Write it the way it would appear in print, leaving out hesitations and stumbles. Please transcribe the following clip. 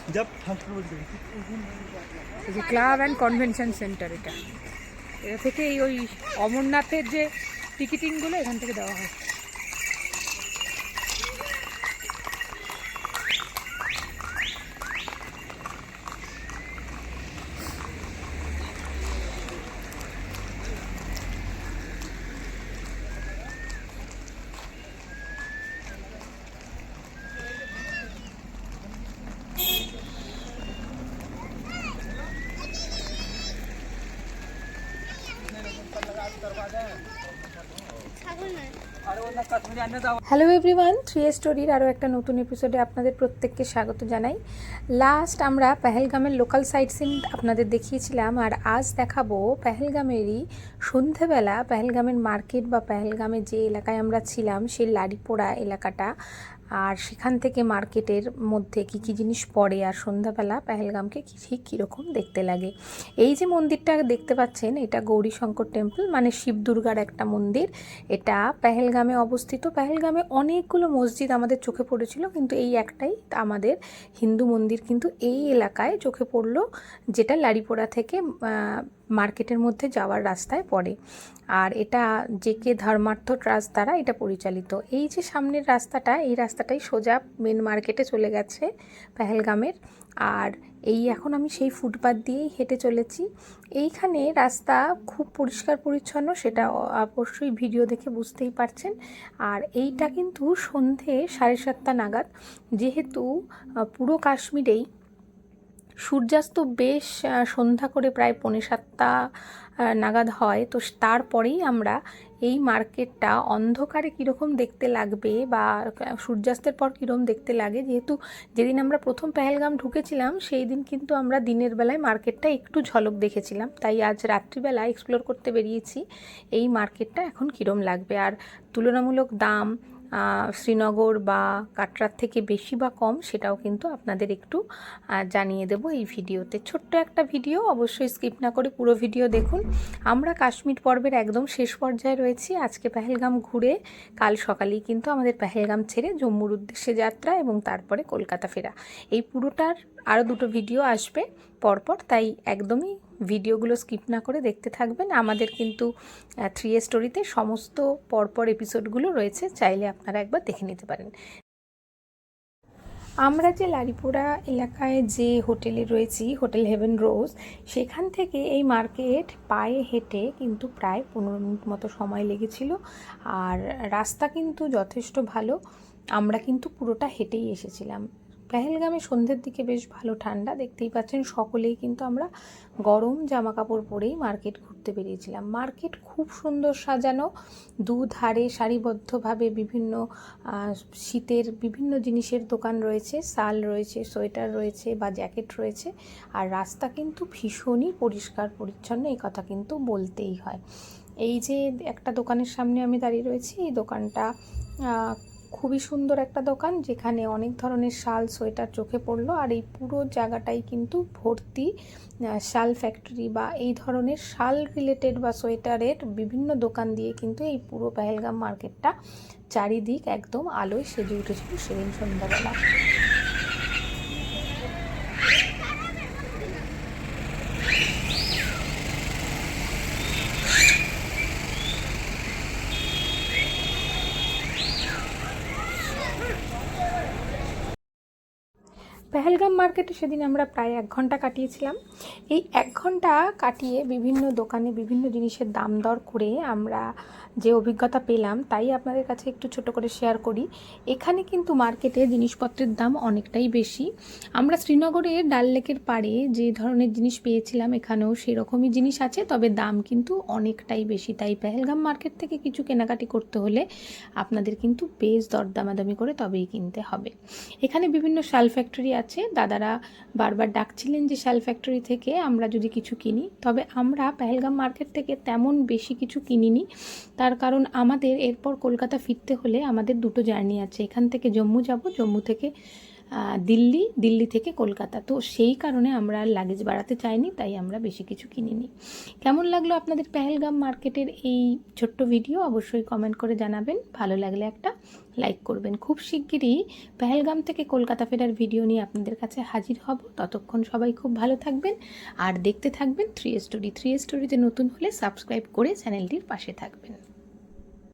এই যে club and convention centre, এটা থেকে এই ওই অমরনাথের যে টিকিটিংগুলো এখান থেকে দেওয়া হয়। হ্যালো এভরিওয়ান, 3 স্টোরির আরও একটা নতুন এপিসোডে আপনাদের প্রত্যেককে স্বাগত জানাই। লাস্ট আমরা পেহেলগামের লোকাল সাইট সিন আপনাদের দেখিয়েছিলাম, আর আজ দেখাবো পেহেলগামেরই সন্ধেবেলা পেহেলগামের মার্কেট বা পেহেলগামের যে এলাকায় আমরা ছিলাম সেই লাড়িপোড়া এলাকাটা, আর সেখান থেকে মার্কেটের মধ্যে কি কি জিনিস পড়ে, আর সন্ধ্যাবেলা পেহেলগামকে ঠিক কীরকম দেখতে লাগে। এই যে মন্দিরটা দেখতে পাচ্ছেন, এটা গৌরী শঙ্কর টেম্পল, মানে শিব দুর্গার একটা মন্দির। এটা পেহেলগামে অবস্থিত। পেহেলগামে অনেকগুলো মসজিদ আমাদের চোখে পড়েছিল, কিন্তু এই একটাই আমাদের হিন্দু মন্দির কিন্তু এই এলাকায় চোখে পড়লো, যেটা লাড়িপোড়া থেকে মার্কেটের মধ্যে যাওয়ার রাস্তায় পড়ে। আর এটা জেকে ধর্মার্থ ট্রাস্ট দ্বারা এটা পরিচালিত। এই যে সামনের রাস্তাটা, এই রাস্তাটাই সোজা মেন মার্কেটে চলে গেছে পেহেলগামের। আর এই এখন আমি সেই ফুটপাথ দিয়েই হেঁটে চলেছি। এইখানে রাস্তা খুব পরিষ্কার পরিচ্ছন্ন, সেটা অবশ্যই ভিডিও দেখে বুঝতেই পারছেন। আর এইটা কিন্তু সন্ধে 7:30 নাগাদ, যেহেতু পুরো কাশ্মীরেই সূর্যাস্ত বেশ সন্ধ্যা করে প্রায় 6:45 নাগাদ হয়, তো তারপরেই আমরা এই মার্কেটটা অন্ধকারে কীরকম দেখতে লাগবে বা সূর্যাস্তের পর কীরকম দেখতে লাগে, যেহেতু যেদিন আমরা প্রথম পেহেলগাম ঢুকেছিলাম সেই দিন কিন্তু আমরা দিনের বেলায় মার্কেটটা একটু ঝলক দেখেছিলাম, তাই আজ রাত্রিবেলা এক্সপ্লোর করতে বেরিয়েছি এই মার্কেটটা এখন কীরকম লাগবে। আর তুলনামূলক দাম শ্রীনগর বা কাটরার থেকে বেশি বা কম, সেটাও কিন্তু আপনাদের একটু জানিয়ে দেব এই ভিডিওতে। ছোট্ট একটা ভিডিও, অবশ্যই স্কিপ না করে পুরো ভিডিও দেখুন। আমরা কাশ্মীর পর্বের একদম শেষ পর্যায়ে রয়েছি। আজকে পেহেলগাম ঘুরে কাল সকালেই কিন্তু আমাদের পেহেলগাম ছেড়ে জম্মুর উদ্দেশ্যে যাত্রা এবং তারপরে কলকাতা ফেরা। এই পুরোটার আরও দুটো ভিডিও আসবে পরপর, তাই একদমই ভিডিওগুলো স্কিপ না করে দেখতে থাকবেন। আমাদের কিন্তু 3 স্টোরিতে সমস্ত পরপর এপিসোডগুলো রয়েছে, চাইলে আপনারা একবার দেখে নিতে পারেন। আমরা যে লাড়িপোড়া এলাকায় যে হোটেলে রয়েছি, হোটেল হেভেন রোজ, সেখান থেকে এই মার্কেট পায়ে হেঁটে কিন্তু প্রায় 15 মিনিট মতো সময় লেগেছিল। আর রাস্তা কিন্তু যথেষ্ট ভালো, আমরা কিন্তু পুরোটা হেঁটেই এসেছিলাম। পেহেলগামে সন্ধ্যের দিকে বেশ ভালো ঠান্ডা, দেখতেই পাচ্ছেন সকলেই কিন্তু আমরা গরম জামা কাপড় পরেই মার্কেট ঘুরতে বেরিয়েছিলাম। মার্কেট খুব সুন্দর সাজানো, দুধারে সারিবদ্ধভাবে বিভিন্ন শীতের বিভিন্ন জিনিসের দোকান রয়েছে, শাল রয়েছে, সোয়েটার রয়েছে বা জ্যাকেট রয়েছে। আর রাস্তা কিন্তু ভীষণই পরিষ্কার পরিচ্ছন্ন, এই কথা কিন্তু বলতেই হয়। এই যে একটা দোকানের সামনে আমি দাঁড়িয়ে রয়েছি, এই দোকানটা খুবই সুন্দর একটা দোকান, যেখানে অনেক ধরনের শাল সোয়েটার চোখে পড়লো। আর এই পুরো জায়গাটাই কিন্তু ভর্তি শাল ফ্যাক্টরি বা এই ধরনের শাল রিলেটেড বা সোয়েটারের বিভিন্ন দোকান দিয়ে কিন্তু এই পুরো পেহেলগাম মার্কেটটা চারিদিক একদম আলোয় সেজে উঠেছিল সেদিন সন্ধ্যাবেলা। পেহেলগাম মার্কেটে সেদিন আমরা প্রায় 1 ঘন্টা কাটিয়েছিলাম। এই 1 ঘন্টা কাটিয়ে বিভিন্ন দোকানে বিভিন্ন জিনিসের দাম দর করে আমরা যে অভিজ্ঞতা পেলাম, তাই আপনাদের কাছে একটু ছোট করে শেয়ার করি। এখানে কিন্তু মার্কেটে জিনিসপত্রের দাম অনেকটাই বেশি। আমরা শ্রীনগরে ডাল লেকের পাড়ে যে ধরনের জিনিস পেয়েছিলাম, এখানেও সেরকমই জিনিস আছে, তবে দাম কিন্তু অনেকটাই বেশি। তাই পেহেলগাম মার্কেট থেকে কিছু কেনাকাটি করতে হলে আপনাদের কিন্তু বেশ দরদামাদামি করে তবেই কিনতে হবে। এখানে বিভিন্ন শাল ফ্যাক্টরি আছে, দাদারা বারবার ডাকছিলেন যে শাল ফ্যাক্টরি থেকে আমরা যদি কিছু কিনি, তবে আমরা পেহেলগাম মার্কেট থেকে তেমন বেশি কিছু কিনিনি। তার কারণ আমাদের এরপর কলকাতা ফিরতে হলে আমাদের দুটো জার্নি আছে। এখান থেকে জম্মু যাব, জম্মু থেকে দিল্লি থেকে কলকাতা। তো সেই কারণে আমরা আর লাগেজ বাড়াতে চাইনি, তাই আমরা বেশি কিছু কিনিনি। কেমন লাগলো আপনাদের পেহেলগাম মার্কেটের এই ছোট্ট ভিডিও অবশ্যই কমেন্ট করে জানাবেন। ভালো লাগলে একটা লাইক করবেন। খুব শিগগিরই পেহেলগাম থেকে কলকাতা ফেরার ভিডিও নিয়ে আপনাদের কাছে হাজির হব। ততক্ষণ সবাই খুব ভালো থাকবেন আর দেখতে থাকবেন 3 স্টোরি। 3 স্টোরিতে নতুন হলে সাবস্ক্রাইব করে চ্যানেলটির পাশে থাকবেন।